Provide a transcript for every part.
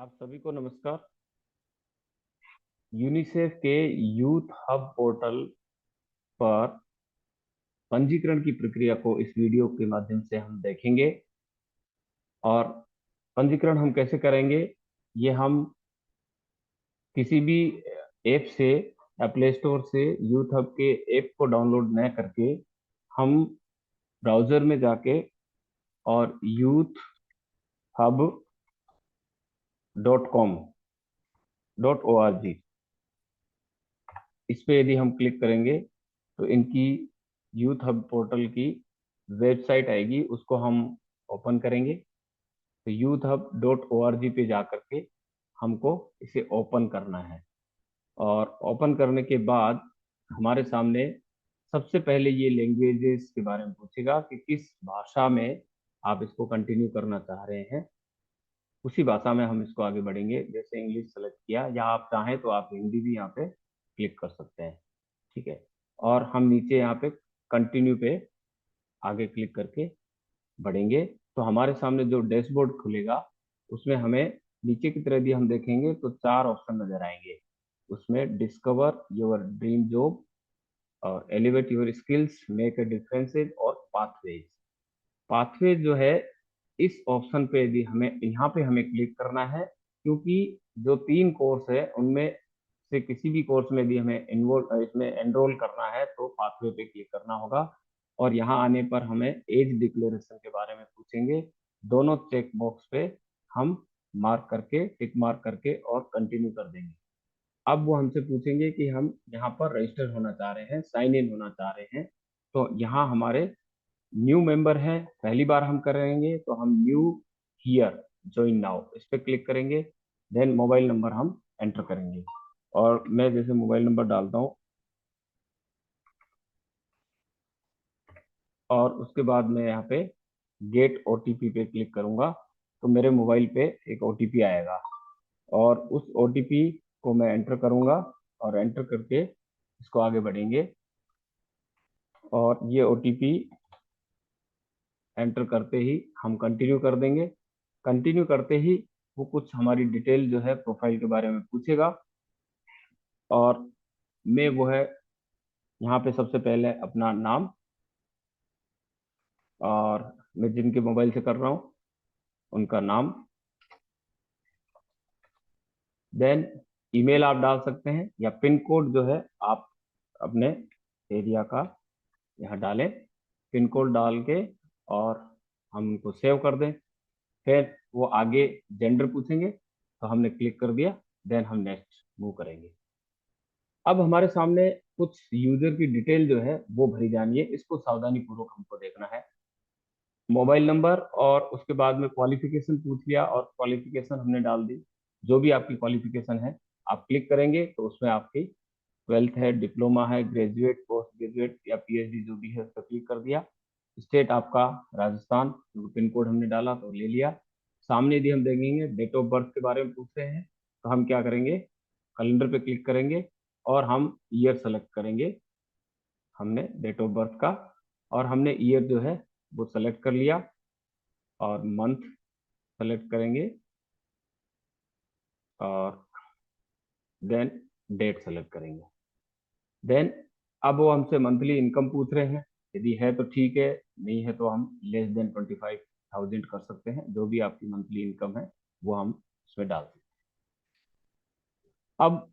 आप सभी को नमस्कार। यूनिसेफ के यूथ हब पोर्टल पर पंजीकरण की प्रक्रिया को इस वीडियो के माध्यम से हम देखेंगे। और पंजीकरण हम कैसे करेंगे, ये हम किसी भी ऐप से या प्ले स्टोर से यूथ हब के ऐप को डाउनलोड न करके हम ब्राउजर में जाके और youthhub.com.org इस पे यदि हम क्लिक करेंगे तो इनकी यूथ हब पोर्टल की वेबसाइट आएगी, उसको हम ओपन करेंगे। तो youthhub.org पे जा करके हमको इसे ओपन करना है। और ओपन करने के बाद हमारे सामने सबसे पहले ये लैंग्वेजेस के बारे में पूछेगा कि किस भाषा में आप इसको कंटिन्यू करना चाह रहे हैं। उसी भाषा में हम इसको आगे बढ़ेंगे। जैसे इंग्लिश सेलेक्ट किया, या आप चाहें तो आप हिंदी भी यहाँ पे क्लिक कर सकते हैं। ठीक है। और हम नीचे यहाँ पे कंटिन्यू पे आगे क्लिक करके बढ़ेंगे तो हमारे सामने जो डैशबोर्ड खुलेगा उसमें हमें नीचे की तरफ यदि हम देखेंगे तो चार ऑप्शन नजर आएंगे। उसमें डिस्कवर योर ड्रीम जॉब और elevate your skills, make a differences और पाथवेज। पाथवेज जो है, इस ऑप्शन पे यदि हमें यहाँ पे हमें क्लिक करना है, क्योंकि जो तीन कोर्स है उनमें से किसी भी कोर्स में यदि हमें इन्वॉल्व इसमें एनरोल करना है तो पाथवे पे क्लिक करना होगा। और यहाँ आने पर हमें एज डिक्लेरेशन के बारे में पूछेंगे। दोनों चेक बॉक्स पे हम मार्क करके टिक मार्क करके और कंटिन्यू कर देंगे। अब वो हमसे पूछेंगे कि हम यहाँ पर रजिस्टर होना चाह रहे हैं, साइन इन होना चाह रहे हैं। तो यहाँ हमारे न्यू मेंबर है, पहली बार हम करेंगे तो हम न्यू हियर ज्वाइन नाउ इस पे क्लिक करेंगे। देन मोबाइल नंबर हम एंटर करेंगे और मैं जैसे मोबाइल नंबर डालता हूँ और उसके बाद मैं यहाँ पे गेट ओटीपी पे क्लिक करूंगा तो मेरे मोबाइल पे एक ओटीपी आएगा और उस ओटीपी को मैं एंटर करूंगा। और एंटर करके इसको आगे बढ़ेंगे और ये ओटीपी एंटर करते ही हम कंटिन्यू कर देंगे। कंटिन्यू करते ही वो कुछ हमारी डिटेल जो है प्रोफाइल के बारे में पूछेगा और मैं वो है यहाँ पे सबसे पहले अपना नाम, और मैं जिनके मोबाइल से कर रहा हूँ उनका नाम, देन ईमेल आप डाल सकते हैं या पिन कोड जो है आप अपने एरिया का यहाँ डालें, पिन कोड डाल के और हम उनको सेव कर दें। फिर वो आगे जेंडर पूछेंगे तो हमने क्लिक कर दिया, देन हम नेक्स्ट मूव करेंगे। अब हमारे सामने कुछ यूजर की डिटेल जो है वो भरी जानी है, इसको सावधानी पूर्वक हमको देखना है। मोबाइल नंबर और उसके बाद में क्वालिफिकेशन पूछ लिया और क्वालिफिकेशन हमने डाल दी। जो भी आपकी क्वालिफिकेशन है आप क्लिक करेंगे तो उसमें आपकी ट्वेल्थ है, डिप्लोमा है, ग्रेजुएट, पोस्ट ग्रेजुएट या पीएचडी जो भी है उस पर क्लिक कर दिया। स्टेट आपका राजस्थान, पिन कोड हमने डाला तो ले लिया। सामने यदि हम देखेंगे डेट ऑफ बर्थ के बारे में पूछ रहे हैं तो हम क्या करेंगे, कैलेंडर पे क्लिक करेंगे और हम ईयर सेलेक्ट करेंगे। हमने डेट ऑफ बर्थ का और हमने ईयर जो है वो सेलेक्ट कर लिया और मंथ सेलेक्ट करेंगे और देन डेट सेलेक्ट करेंगे। देन अब वो हमसे मंथली इनकम पूछ रहे हैं, यदि है तो ठीक है, नहीं है तो हम लेस देन 25,000 कर सकते हैं। जो भी आपकी मंथली इनकम है वो हम उसमें डाल सकते हैं। अब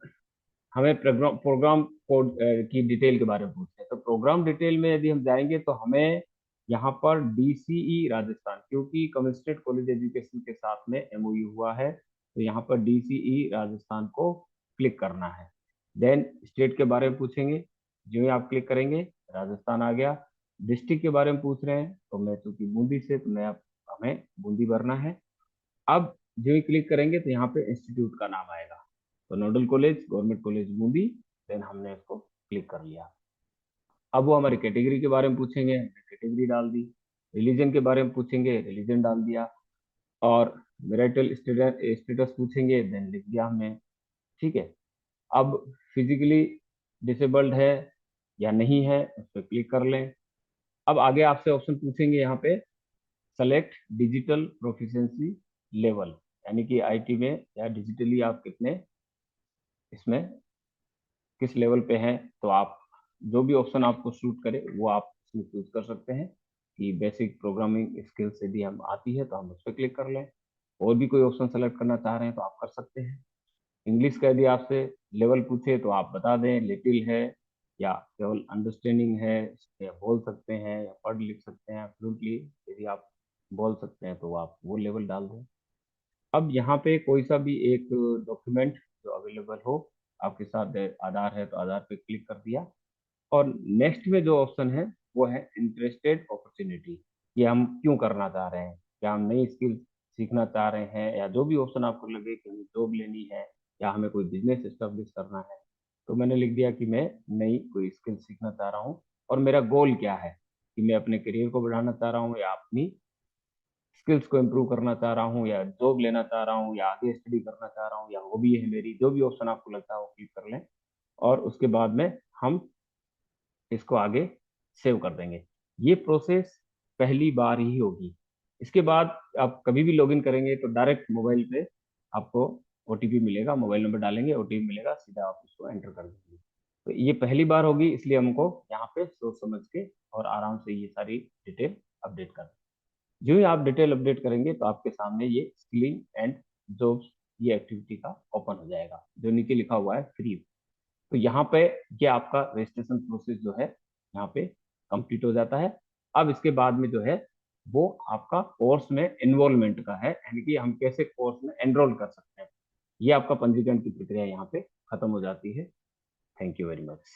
हमें प्रोग्राम कोड की डिटेल के बारे में पूछते हैं। तो प्रोग्राम डिटेल में यदि हम जाएंगे तो हमें यहाँ पर डीसीई राजस्थान, क्योंकि कमिश्नरेट कॉलेज एजुकेशन के साथ में एमओयू हुआ है तो यहाँ पर डीसीई राजस्थान को क्लिक करना है। देन स्टेट के बारे में पूछेंगे, जो ही आप क्लिक करेंगे राजस्थान आ गया। डिस्ट्रिक्ट के बारे में पूछ रहे हैं तो मैं चूंकि बूंदी से तो मैं हमें बूंदी भरना है। अब जो ही क्लिक करेंगे तो यहाँ पे इंस्टीट्यूट का नाम आएगा, तो nodal college government college Bundi. Then हमने इसको क्लिक कर लिया। अब वो हमारी कैटेगरी के बारे में पूछेंगे, हमने कैटेगरी डाल दी। रिलीजन के बारे में पूछेंगे, रिलीजन डाल दिया। और मैरिटल स्टेटस पूछेंगे, देन लिख दिया हमने। ठीक है। अब फिजिकली डिसेबल्ड है या नहीं है उस पर क्लिक कर लें। अब आगे आपसे ऑप्शन पूछेंगे यहाँ पे सेलेक्ट डिजिटल प्रोफिशिएंसी लेवल यानी कि आईटी में या डिजिटली आप कितने इसमें किस लेवल पे हैं, तो आप जो भी ऑप्शन आपको सूट करे वो आप इसमें चूज कर सकते हैं कि बेसिक प्रोग्रामिंग स्किल्स यदि हम आती है तो हम उस पर क्लिक कर लें। और भी कोई ऑप्शन सेलेक्ट करना चाह रहे हैं तो आप कर सकते हैं। इंग्लिश का यदि आपसे लेवल पूछे तो आप बता दें लिटिल है या केवल अंडरस्टैंडिंग है, या बोल सकते हैं या पढ़ लिख सकते हैं फ्लुएंटली। यदि आप बोल सकते हैं तो आप वो लेवल डाल दें। अब यहाँ पे कोई सा भी एक डॉक्यूमेंट जो अवेलेबल हो, आपके साथ आधार है तो आधार पे क्लिक कर दिया। और नेक्स्ट में जो ऑप्शन है वो है इंटरेस्टेड अपॉर्चुनिटी। ये हम क्यों करना चाह रहे हैं, क्या हम नई स्किल सीखना चाह रहे हैं, या जो भी ऑप्शन आपको लगे कि हमें जॉब लेनी है या हमें कोई बिजनेस एस्टेब्लिश करना है। तो मैंने लिख दिया कि मैं नई कोई स्किल सीखना चाह रहा हूँ और मेरा गोल क्या है, कि मैं अपने करियर को बढ़ाना चाह रहा हूँ या अपनी स्किल्स को इम्प्रूव करना चाह रहा हूँ या जॉब लेना चाह रहा हूँ या आगे स्टडी करना चाह रहा हूँ या हॉबी है मेरी। जो भी ऑप्शन आपको लगता है वो क्लिक कर लें और उसके बाद में हम इसको आगे सेव कर देंगे। ये प्रोसेस पहली बार ही होगी। इसके बाद आप कभी भी लॉगिन करेंगे तो डायरेक्ट मोबाइल पे आपको ओटीपी मिलेगा, मोबाइल नंबर डालेंगे ओटीपी मिलेगा, सीधा आप उसको एंटर कर देंगे। तो ये पहली बार होगी, इसलिए हमको यहाँ पे सोच समझ के और आराम से ये सारी डिटेल अपडेट कर। जो ही आप डिटेल अपडेट करेंगे तो आपके सामने ये स्किलिंग एंड जॉब्स ये एक्टिविटी का ओपन हो जाएगा, जो नीचे लिखा हुआ है फ्री। तो यहाँ पे ये आपका रजिस्ट्रेशन प्रोसेस जो है यहाँ पे कंप्लीट हो जाता है। अब इसके बाद में जो है वो आपका कोर्स में इन्वॉल्वमेंट का है, यानी कि हम कैसे कोर्स में एनरोल कर सकते हैं। ये आपका पंजीकरण की प्रक्रिया यहाँ पे खत्म हो जाती है। Thank you very much.